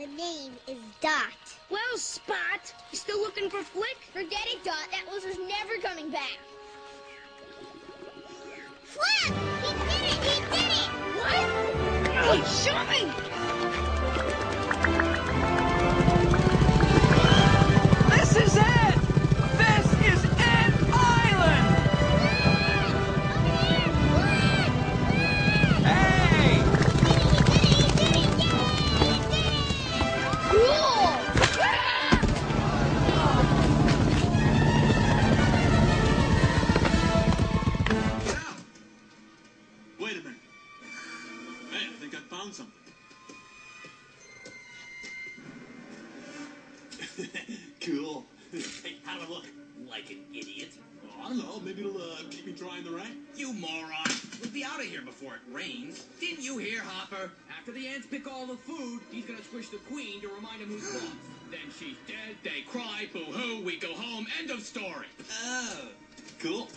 The name is Dot. Well, Spot, you still looking for Flick? Forget it, Dot. That loser's never coming back. Flick! He did it! He did it! What? Oh, show me! This is it! This is Ant Island! Hey! He did it! He did it! Yay! He did it! Cool! Wait a minute. Hey, I think I found something. Cool. Hey, how do I look? Like an idiot? Oh, I don't know. Maybe it'll keep me dry in the rain. You moron! We'll be out of here before it rains. Didn't you hear, Hopper? After the ants pick all the food, he's gonna squish the queen to remind him who's boss. Then she's dead, they cry, boo-hoo, we go home, end of story. Oh, cool.